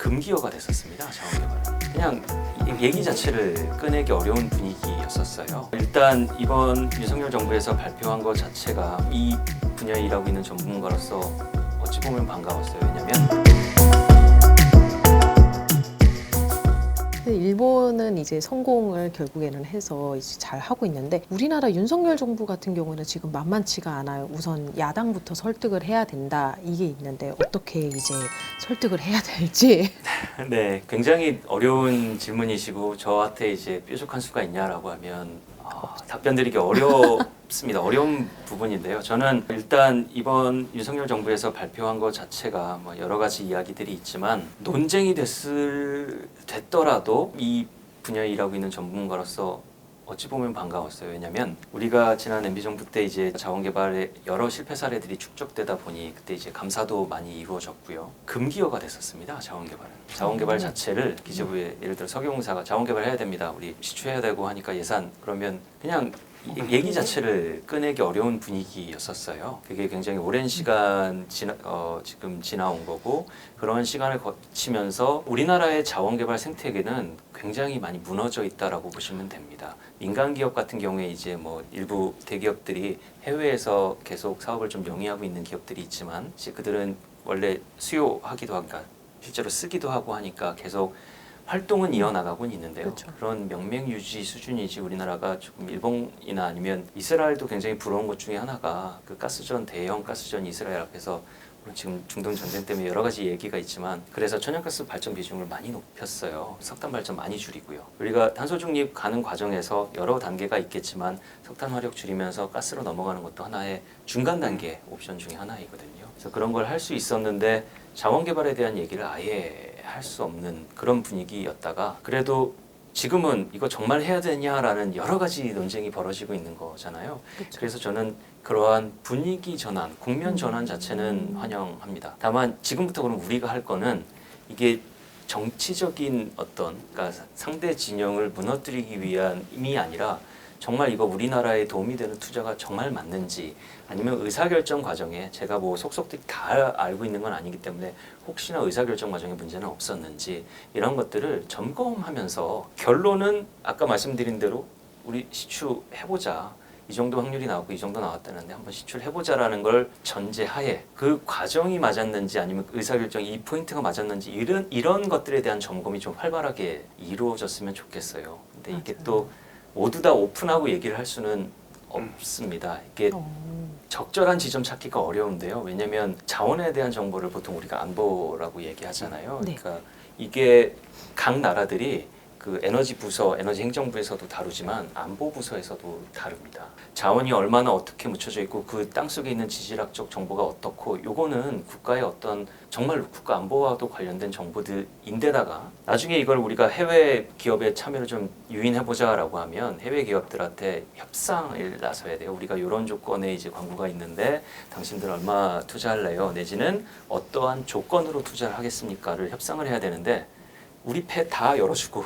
금기어가 됐었습니다. 자원개발은 그냥 얘기 자체를 꺼내기 어려운 분위기였었어요. 일단 이번 윤석열 정부에서 발표한 것 자체가 이 분야에 일하고 있는 전문가로서 어찌 보면 반가웠어요. 왜냐면 일본은 이제 성공을 결국에는 해서 이제 잘 하고 있는데 우리나라 윤석열 정부 같은 경우는 지금 만만치가 않아요. 우선 야당부터 설득을 해야 된다 이게 있는데 어떻게 이제 설득을 해야 될지. 네, 굉장히 어려운 질문이시고 저한테 이제 뾰족한 수가 있냐라고 하면 답변드리기 어렵습니다. 어려운 부분인데요. 저는 일단 이번 윤석열 정부에서 발표한 것 자체가 뭐 여러 가지 이야기들이 있지만 논쟁이 됐더라도 이 분야에 일하고 있는 전문가로서 어찌 보면 반가웠어요. 왜냐하면 우리가 지난 MB 정부 때 이제 자원개발의 여러 실패 사례들이 축적되다 보니 그때 이제 감사도 많이 이루어졌고요. 금기어가 됐었습니다. 자원개발은. 자원개발 자체를 기재부에 예를 들어 석유공사가 자원개발 해야 됩니다. 우리 시추해야 되고 하니까 예산 그러면 그냥 얘기 자체를 꺼내기 어려운 분위기였었어요. 그게 굉장히 오랜 시간 지금 지나온 거고 그런 시간을 거치면서 우리나라의 자원개발 생태계는 굉장히 많이 무너져 있다라고 보시면 됩니다. 민간 기업 같은 경우에 이제 뭐 일부 대기업들이 해외에서 계속 사업을 좀 영위하고 있는 기업들이 있지만 이제 그들은 원래 수요하기도 하니까 실제로 쓰기도 하고 하니까 계속 활동은 이어나가곤 있는데요. 그렇죠. 그런 명맥 유지 수준이지 우리나라가 조금 일본이나 아니면 이스라엘도 굉장히 부러운 것 중에 하나가 그 가스전 대형 가스전 이스라엘 앞에서 지금 중동 전쟁 때문에 여러 가지 얘기가 있지만 그래서 천연가스 발전 비중을 많이 높였어요. 석탄 발전 많이 줄이고요. 우리가 탄소 중립 가는 과정에서 여러 단계가 있겠지만 석탄 화력 줄이면서 가스로 넘어가는 것도 하나의 중간 단계 옵션 중에 하나이거든요. 그래서 그런 걸 할 수 있었는데 자원 개발에 대한 얘기를 아예 할 수 없는 그런 분위기였다가 그래도 지금은 이거 정말 해야 되냐라는 여러 가지 논쟁이 벌어지고 있는 거잖아요. 그렇죠. 그래서 저는 그러한 분위기 전환, 국면 전환 자체는 환영합니다. 다만 지금부터 그럼 우리가 할 거는 이게 정치적인 어떤 그러니까 상대 진영을 무너뜨리기 위함이 아니라 정말 이거 우리나라에 도움이 되는 투자가 정말 맞는지 아니면 의사결정 과정에 제가 뭐 속속들이 다 알고 있는 건 아니기 때문에 혹시나 의사결정 과정에 문제는 없었는지 이런 것들을 점검하면서 결론은 아까 말씀드린 대로 우리 시추해보자. 이 정도 확률이 나왔고 이 정도 나왔다는데 한번 시추를 해보자라는 걸 전제하에 그 과정이 맞았는지 아니면 의사결정 이 포인트가 맞았는지 이런 것들에 대한 점검이 좀 활발하게 이루어졌으면 좋겠어요. 근데 이게 또 모두 다 오픈하고 얘기를 할 수는 없습니다. 이게 적절한 지점 찾기가 어려운데요. 왜냐하면 자원에 대한 정보를 보통 우리가 안보라고 얘기하잖아요. 네. 그러니까 이게 각 나라들이 그 에너지 부서, 에너지 행정부에서도 다루지만 안보 부서에서도 다릅니다. 자원이 얼마나 어떻게 묻혀져 있고 그 땅속에 있는 지질학적 정보가 어떻고 요거는 국가의 어떤 정말 국가 안보와도 관련된 정보들인데다가 나중에 이걸 우리가 해외 기업의 참여를 좀 유인해보자라고 하면 해외 기업들한테 협상을 나서야 돼요. 우리가 이런 조건에 이제 광고가 있는데 당신들 얼마 투자할래요? 내지는 어떠한 조건으로 투자를 하겠습니까를 협상을 해야 되는데 우리 패 다 열어주고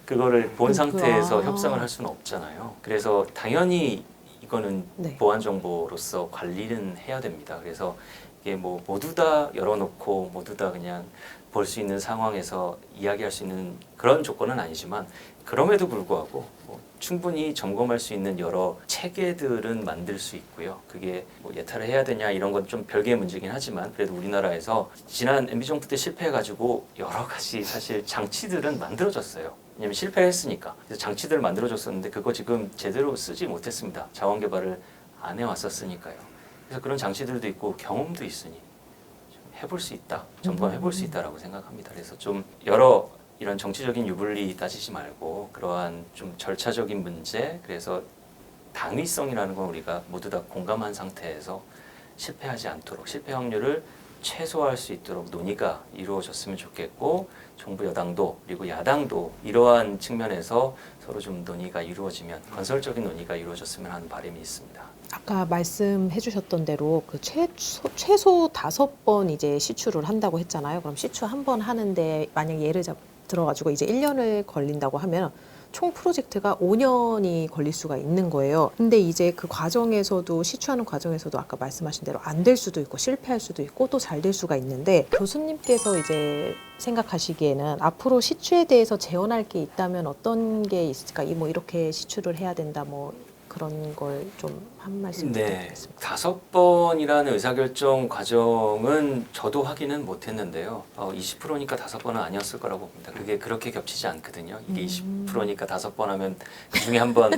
그거를 본 상태에서 협상을 할 수는 없잖아요. 그래서 당연히 이거는 네. 보안 정보로서 관리는 해야 됩니다. 그래서 이게 뭐 모두 다 열어놓고 모두 다 그냥 볼 수 있는 상황에서 이야기할 수 있는 그런 조건은 아니지만 그럼에도 불구하고 뭐 충분히 점검할 수 있는 여러 체계들은 만들 수 있고요. 그게 뭐 예탈을 해야 되냐 이런 건 좀 별개의 문제긴 하지만 그래도 우리나라에서 지난 MB 정부 때 실패해가지고 여러 가지 사실 장치들은 만들어졌어요. 왜냐면 실패했으니까. 그래서 장치들을 만들어줬었는데 그거 지금 제대로 쓰지 못했습니다. 자원 개발을 안 해왔었으니까요. 그래서 그런 장치들도 있고 경험도 있으니 좀 해볼 수 있다. 점검해볼 수 있다라고 생각합니다. 그래서 좀 여러 이런 정치적인 유불리 따지지 말고 그러한 좀 절차적인 문제 그래서 당위성이라는 건 우리가 모두 다 공감한 상태에서 실패하지 않도록 실패 확률을 최소화할 수 있도록 논의가 이루어졌으면 좋겠고 정부 여당도 그리고 야당도 이러한 측면에서 서로 좀 논의가 이루어지면 건설적인 논의가 이루어졌으면 하는 바람이 있습니다. 아까 말씀해 주셨던 대로 그 최소 5번 이제 시추를 한다고 했잖아요. 그럼 시추 한 번 하는데 만약 예를 들어가지고 이제 1년을 걸린다고 하면 총 프로젝트가 5년이 걸릴 수가 있는 거예요. 근데 이제 그 과정에서도 시추하는 과정에서도 아까 말씀하신 대로 안 될 수도 있고 실패할 수도 있고 또 잘 될 수가 있는데 교수님께서 이제 생각하시기에는 앞으로 시추에 대해서 제언할 게 있다면 어떤 게 있을까? 뭐 이렇게 시추를 해야 된다 뭐 그런 걸 좀 한 말씀 네, 부탁드리겠습니다. 5번이라는 의사결정 과정은 저도 확인은 못했는데요. 20%니까 5번은 아니었을 거라고 봅니다. 그게 그렇게 겹치지 않거든요. 이게 20%니까 5번 하면 그 중에 한 번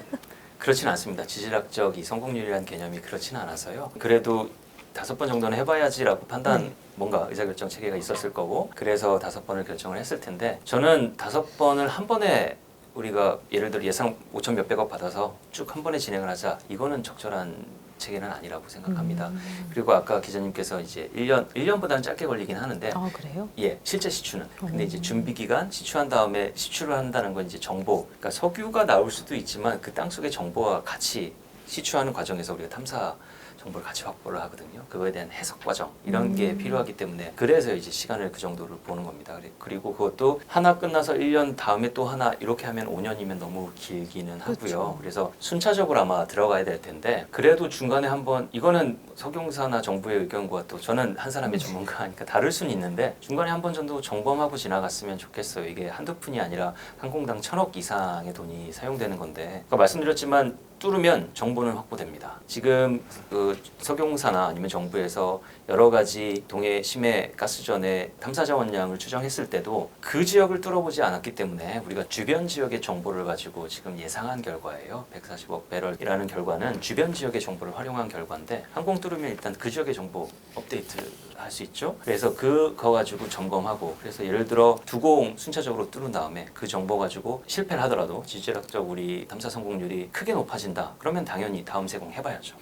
그렇진 않습니다. 지질학적 이 성공률이라는 개념이 그렇진 않아서요. 그래도 5번 정도는 해봐야지라고 판단 뭔가 의사결정 체계가 있었을 거고 그래서 5번을 결정을 했을 텐데 저는 5번을 한 번에 우리가 예를 들어 예상 5천 몇백억 받아서 쭉 한 번에 진행을 하자 이거는 적절한 체계는 아니라고 생각합니다. 그리고 아까 기자님께서 이제 1년보다는 짧게 걸리긴 하는데 아 그래요? 예, 실제 시추는. 근데 이제 준비 기간, 시추한 다음에 시추를 한다는 건 이제 정보. 그러니까 석유가 나올 수도 있지만 그 땅 속의 정보와 같이 시추하는 과정에서 우리가 탐사 정보를 같이 확보를 하거든요. 그거에 대한 해석 과정 이런 게 필요하기 때문에 그래서 이제 시간을 그 정도를 보는 겁니다. 그리고 그것도 하나 끝나서 1년 다음에 또 하나 이렇게 하면 5년이면 너무 길기는 하고요. 그렇죠. 그래서 순차적으로 아마 들어가야 될 텐데 그래도 중간에 한번 이거는 석용사나 정부의 의견과 또 저는 한 사람의 전문가니까 다를 수는 있는데 중간에 한 번 정도 점검하고 지나갔으면 좋겠어요. 이게 한두 푼이 아니라 항공당 1,000억 이상의 돈이 사용되는 건데 아까 말씀드렸지만 뚫으면 정보는 확보됩니다. 지금 그 석용사나 아니면 정부에서 여러 가지 동해 심해 가스전의 탐사 자원량을 추정했을 때도 그 지역을 뚫어보지 않았기 때문에 우리가 주변 지역의 정보를 가지고 지금 예상한 결과예요. 140억 배럴이라는 결과는 주변 지역의 정보를 활용한 결과인데 항공 뚫으면 일단 그 지역의 정보 업데이트 할 수 있죠. 그래서 그거 가지고 점검하고 그래서 예를 들어 두공 순차적으로 뚫은 다음에 그 정보 가지고 실패를 하더라도 지질학적 우리 탐사 성공률이 크게 높아진다. 그러면 당연히 다음 세공 해봐야죠.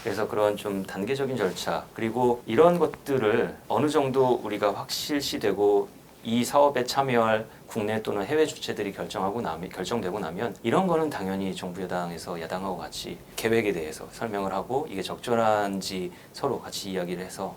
그래서 그런 좀 단계적인 절차 그리고 이런 것들을 어느 정도 우리가 확실시되고 이 사업에 참여할 국내 또는 해외 주체들이 결정되고 나면 이런 거는 당연히 정부 여당에서 야당하고 같이 계획에 대해서 설명을 하고 이게 적절한지 서로 같이 이야기를 해서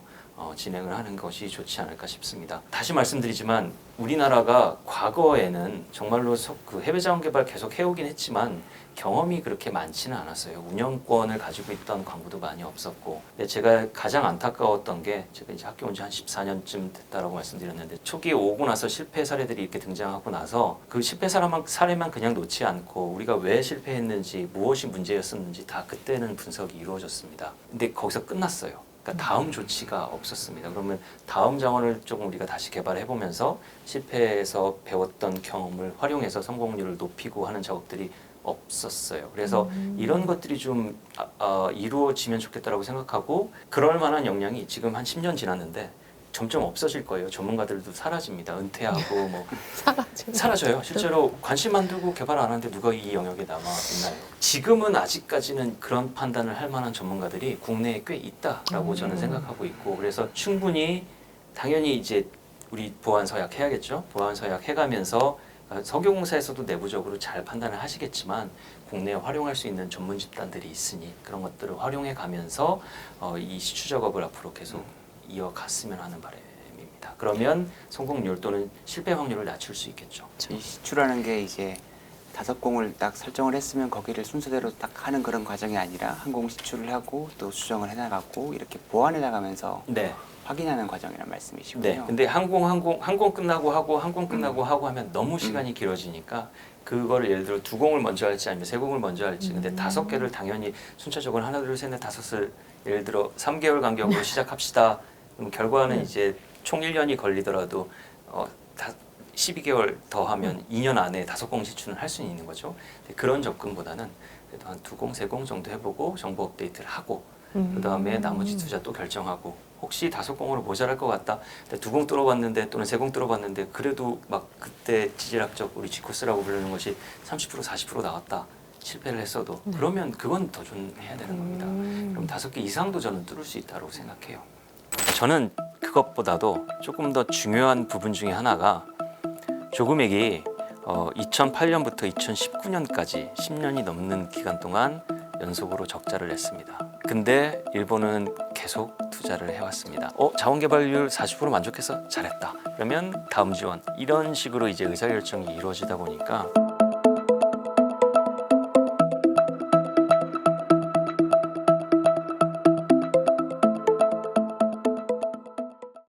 진행을 하는 것이 좋지 않을까 싶습니다. 다시 말씀드리지만 우리나라가 과거에는 정말로 그 해외 자원 개발 계속 해오긴 했지만 경험이 그렇게 많지는 않았어요. 운영권을 가지고 있던 광부도 많이 없었고. 근데 제가 가장 안타까웠던 게 제가 이제 학교 온 지 한 14년쯤 됐다라고 말씀드렸는데 초기에 오고 나서 실패 사례들이 이렇게 등장하고 나서 그 실패 사례만 그냥 놓지 않고 우리가 왜 실패했는지 무엇이 문제였었는지 다 그때는 분석이 이루어졌습니다. 근데 거기서 끝났어요. 그러니까 다음 조치가 없었습니다. 그러면 다음 자원을 조금 우리가 다시 개발해 보면서 실패해서 배웠던 경험을 활용해서 성공률을 높이고 하는 작업들이 없었어요. 그래서 이런 것들이 좀 이루어지면 좋겠다라고 생각하고 그럴 만한 역량이 지금 한 10년 지났는데 점점 없어질 거예요. 전문가들도 사라집니다. 은퇴하고 뭐 사라져요. 실제로 관심 안 두고 개발 안 하는데 누가 이 영역에 남아 있나요? 지금은 아직까지는 그런 판단을 할 만한 전문가들이 국내에 꽤 있다라고 저는 생각하고 있고 그래서 충분히 당연히 이제 우리 보안 서약 해야겠죠. 보안 서약 해가면서 석유공사에서도 내부적으로 잘 판단을 하시겠지만 국내에 활용할 수 있는 전문 집단들이 있으니 그런 것들을 활용해 가면서 이 시추 작업을 앞으로 계속 이어갔으면 하는 바람입니다. 그러면 성공률 또는 실패 확률을 낮출 수 있겠죠. 이 시추라는 게 이제 5공을 딱 설정을 했으면 거기를 순서대로 딱 하는 그런 과정이 아니라 한 공 시추를 하고 또 수정을 해나가고 이렇게 보완해 나가면서 네. 확인하는 과정이란 말씀이시군요. 네. 근데 항공 끝나고 하고 항공 끝나고 하고 하면 너무 시간이 길어지니까 그거를 예를 들어 2공을 먼저 할지 아니면 3공을 먼저 할지 근데 5개를 당연히 순차적으로 하나 둘 셋 넷 다섯을 예를 들어 3개월 간격으로 시작합시다. 그럼 결과는 이제 총 1년이 걸리더라도 12개월 더 하면 2년 안에 5공 시추는 할 수 있는 거죠. 그런 접근보다는 그래도 한 2공, 3공 정도 해보고 정보 업데이트를 하고 그 다음에 나머지 투자 또 결정하고 혹시 5공으로 모자랄 것 같다. 2공 뚫어봤는데 또는 3공 뚫어봤는데 그래도 막 그때 지질학적 우리 G코스라고 부르는 것이 30% 40% 나왔다. 실패를 했어도 그러면 그건 더 좀 해야 되는 겁니다. 그럼 5개 이상도 저는 뚫을 수 있다고 생각해요. 저는 그것보다도 조금 더 중요한 부분 중에 하나가 조금액이 2008년부터 2019년까지 10년이 넘는 기간 동안 연속으로 적자를 냈습니다. 근데 일본은 계속 투자를 해왔습니다. 자원개발률 40% 만족해서 잘했다. 그러면 다음 지원 이런 식으로 이제 의사결정이 이루어지다 보니까